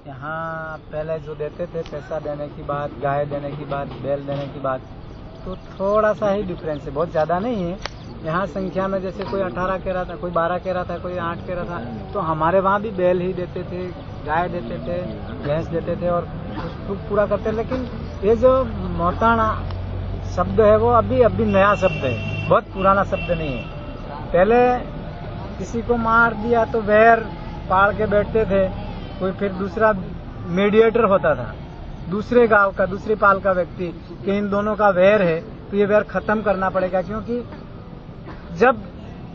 यहाँ पहले जो देते थे पैसा देने की बात, गाय देने की बात, बैल देने की बात, तो थोड़ा सा ही डिफरेंस है, बहुत ज़्यादा नहीं है। यहाँ संख्या में जैसे कोई 18 कह रहा था, कोई 12 कह रहा था, कोई 8 कह रहा था, तो हमारे वहाँ भी बैल ही देते थे, गाय देते थे, भैंस देते थे और उसको पूरा करते। लेकिन ये जो मोताणा शब्द है वो अभी नया शब्द है, बहुत पुराना शब्द नहीं है। पहले किसी को मार दिया तो वैर पाल के बैठते थे, कोई फिर दूसरा मीडिएटर होता था, दूसरे गांव का, दूसरी पाल का व्यक्ति कि इन दोनों का वैर है तो ये वैर खत्म करना पड़ेगा, क्योंकि जब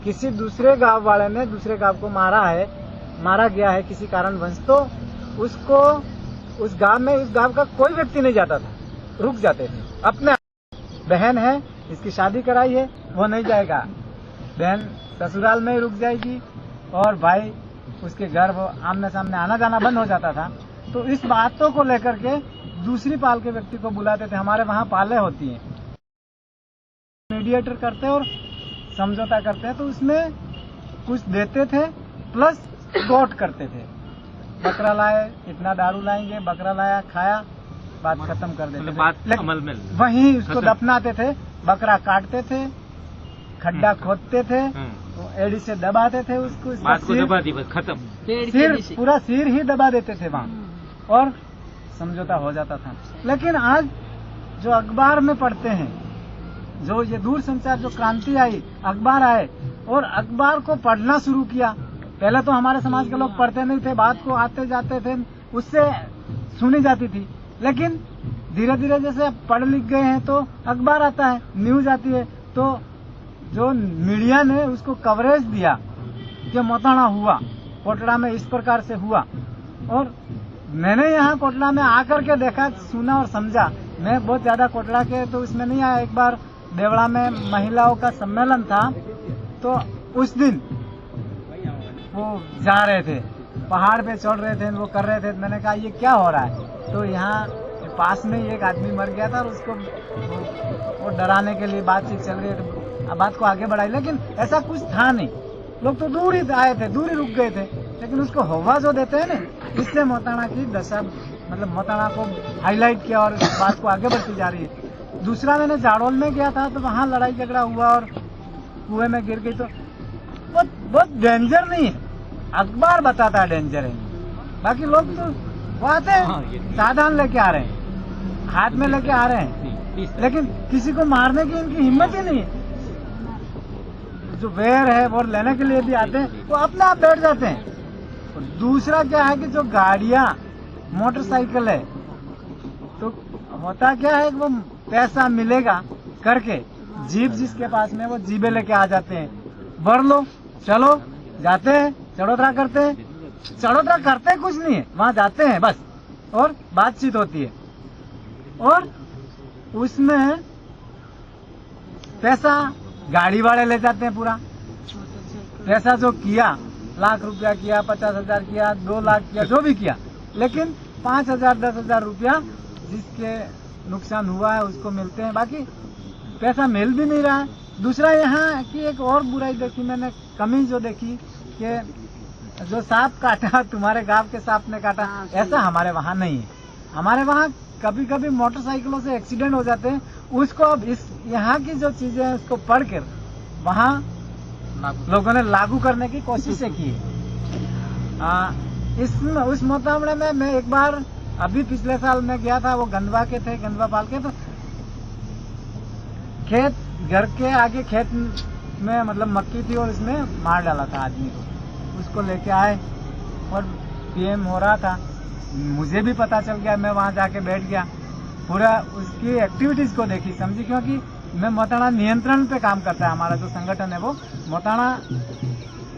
किसी दूसरे गांव वाले ने दूसरे गांव को मारा गया है किसी कारणवश, तो उसको उस गांव में उस गांव का कोई व्यक्ति नहीं जाता था, रुक जाते थे। अपने बहन है, इसकी शादी कराई है, वो नहीं जाएगा, बहन ससुराल में ही रुक जाएगी और भाई उसके घर वो आमने सामने आना जाना बंद हो जाता था। तो इस बातों को लेकर के दूसरी पाल के व्यक्ति को बुलाते थे। हमारे वहाँ पाले होती हैं, मीडिएटर करते और समझौता करते हैं, तो उसमें कुछ देते थे प्लस गोट करते थे। बकरा लाए, इतना दारू लाएंगे, बकरा लाया, खाया, बात खत्म कर देते थे। अमल में वहीं उसको दफनाते थे, बकरा काटते थे, खड्डा खोदते थे, एड़ी से दबाते थे उसको, बात को दबा दी, बस खत्म। सिर, पूरा सिर ही दबा देते थे वहाँ और समझौता हो जाता था। लेकिन आज जो अखबार में पढ़ते हैं, जो ये दूर संचार जो क्रांति आई, अखबार आए और अखबार को पढ़ना शुरू किया। पहले तो हमारे समाज के लोग पढ़ते नहीं थे, बात को आते जाते थे, उससे सुनी जाती थी। लेकिन धीरे धीरे जैसे पढ़ लिख गए हैं तो अखबार आता है, न्यूज आती है, तो जो मीडिया ने उसको कवरेज दिया कि मोताणा हुआ, कोटड़ा में इस प्रकार से हुआ। और मैंने यहाँ कोटड़ा में आकर के देखा, सुना और समझा। मैं बहुत ज्यादा कोटड़ा के तो उसमें नहीं आया। एक बार देवड़ा में महिलाओं का सम्मेलन था, तो उस दिन वो जा रहे थे, पहाड़ पे चढ़ रहे थे, वो कर रहे थे। मैंने कहा ये क्या हो रहा है? तो यहाँ पास में एक आदमी मर गया था और उसको वो डराने के लिए बातचीत चल रही है, तो बात को आगे बढ़ाई। लेकिन ऐसा कुछ था नहीं, लोग तो दूर ही आए थे, दूर ही रुक गए थे। लेकिन उसको हवा जो देते हैं ना, इससे मोताणा की दशा, मतलब मोताणा को हाईलाइट किया और बात को आगे बढ़ती जा रही है। दूसरा मैंने जाड़ोल में गया था, तो वहाँ लड़ाई झगड़ा हुआ और कुएं में गिर गई। तो बहुत डेंजर नहीं है, अखबार बताता है डेंजर है। बाकी लोग तो वो आते हैं, साधन लेके आ रहे हैं, हाथ में लेके आ रहे हैं, लेकिन किसी को मारने की इनकी हिम्मत ही नहीं है। जो वैर है वो लेने के लिए भी आते हैं, वो अपने आप बैठ जाते हैं। और दूसरा क्या है कि जो गाड़ियां, मोटरसाइकिल है, तो होता क्या है कि वो पैसा मिलेगा करके जीप जिसके पास में, वो जीबे लेके आ जाते हैं। भर लो, चलो, जाते हैं, चढ़ोतरा करते हैं। चढ़ोतरा करते कुछ नहीं है, वहां जाते हैं बस, और बातचीत होती है। और उसमें पैसा गाड़ी वाले ले जाते हैं पूरा। पैसा जो किया, लाख रुपया किया, 50,000 किया, 2 लाख किया, जो भी किया, लेकिन 5,000 10,000 रुपया जिसके नुकसान हुआ है उसको मिलते हैं, बाकी पैसा मिल भी नहीं रहा है। दूसरा यहाँ की एक और बुराई देखी मैंने, कमी जो देखी कि जो सांप काटा, तुम्हारे गांव के सांप ने काटा, ऐसा हमारे वहाँ नहीं है। हमारे वहाँ कभी कभी मोटरसाइकिलों से एक्सीडेंट हो जाते हैं, उसको अब इस यहाँ की जो चीजें हैं उसको पढ़कर वहाँ लोगों ने लागू करने की कोशिशें की है। उस मोतामड़े में मैं एक बार अभी पिछले साल में गया था, वो गंदवा के थे, गंदवा पाल के, तो खेत, घर के आगे खेत में मतलब मक्की थी और इसमें मार डाला था आदमी को। उसको लेके आए और पीएम हो रहा था, मुझे भी पता चल गया, मैं वहां जाके बैठ गया, पूरा उसकी एक्टिविटीज को देखी, समझी, क्योंकि मैं मोताणा नियंत्रण पे काम करता है हमारा जो संगठन है। वो मोताणा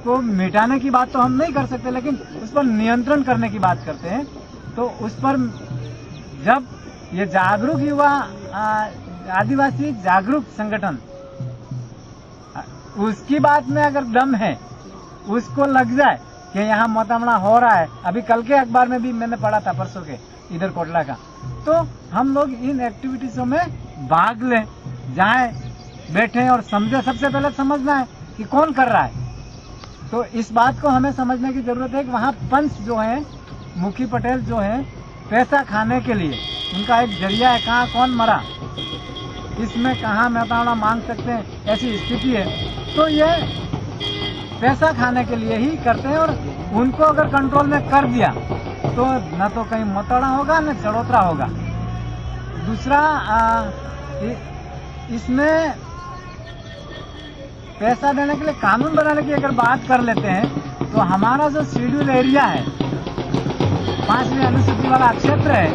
को मिटाने की बात तो हम नहीं कर सकते, लेकिन उस पर नियंत्रण करने की बात करते हैं। तो उस पर जब ये जागरूक युवा आदिवासी जागरूक संगठन, उसकी बात में अगर दम है, उसको लग जाए कि यहाँ मोतामड़ा हो रहा है। अभी कल के अखबार में भी मैंने पढ़ा था, परसों के, इधर कोटला का, तो हम लोग इन एक्टिविटीजों में भाग लें, जाएं, बैठें और समझे। सबसे पहले समझना है कि कौन कर रहा है। तो इस बात को हमें समझने की जरूरत है कि वहाँ पंच जो है मुखी पटेल जो है पैसा खाने के लिए उनका एक जरिया है, कहाँ कौन मरा इसमें कहाँ महतावड़ा मांग सकते हैं, ऐसी स्थिति है। तो ये पैसा खाने के लिए ही करते हैं, और उनको अगर कंट्रोल में कर दिया तो न तो कहीं मतौड़ा होगा न चढ़ोतरा होगा। दूसरा इसमें पैसा देने के लिए कानून बनाने की अगर बात कर लेते हैं तो हमारा जो शेड्यूल एरिया है, 5वीं अनुसूची वाला क्षेत्र है,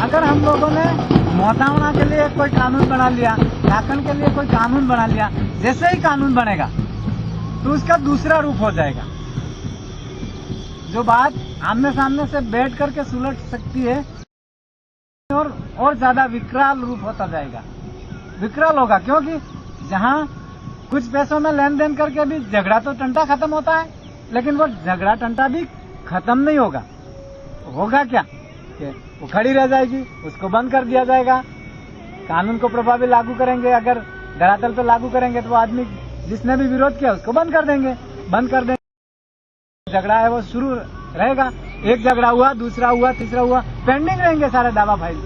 अगर हम लोगों ने मोहतावड़ा के लिए कोई कानून बना लिया, झारखंड के लिए कोई कानून बना लिया, जैसे ही कानून बनेगा तो उसका दूसरा रूप हो जाएगा। जो बात आमने सामने से बैठ करके सुलझ सकती है और ज्यादा विकराल रूप होता जाएगा, विकराल होगा। क्योंकि जहां कुछ पैसों में लेन देन करके भी झगड़ा तो टंटा खत्म होता है, लेकिन वो झगड़ा टंटा भी खत्म नहीं होगा। होगा क्या कि वो खड़ी रह जाएगी, उसको बंद कर दिया जाएगा। कानून को प्रभावी लागू करेंगे, अगर धरातल पे लागू करेंगे तो वो आदमी जिसने भी विरोध किया उसको बंद कर देंगे। झगड़ा है वो शुरू रहेगा, एक झगड़ा हुआ, दूसरा हुआ, तीसरा हुआ, पेंडिंग रहेंगे सारे दावा फाइल।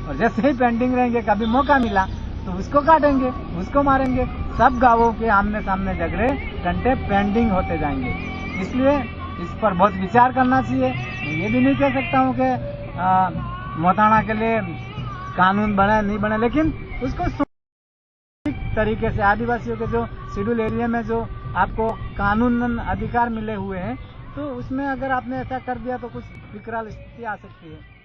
और जैसे ही पेंडिंग रहेंगे, कभी मौका मिला तो उसको काटेंगे, उसको मारेंगे। सब गांवों के आमने सामने झगड़े टंटे पेंडिंग होते जाएंगे। इसलिए इस पर बहुत विचार करना चाहिए। मैं ये भी नहीं कह सकता हूँ कि मोहतावड़ा के लिए कानून बने नहीं बने, लेकिन उसको तरीके से आदिवासियों के जो शेड्यूल एरिया में जो आपको कानूनन अधिकार मिले हुए हैं, तो उसमें अगर आपने ऐसा कर दिया तो कुछ विकराल स्थिति आ सकती है।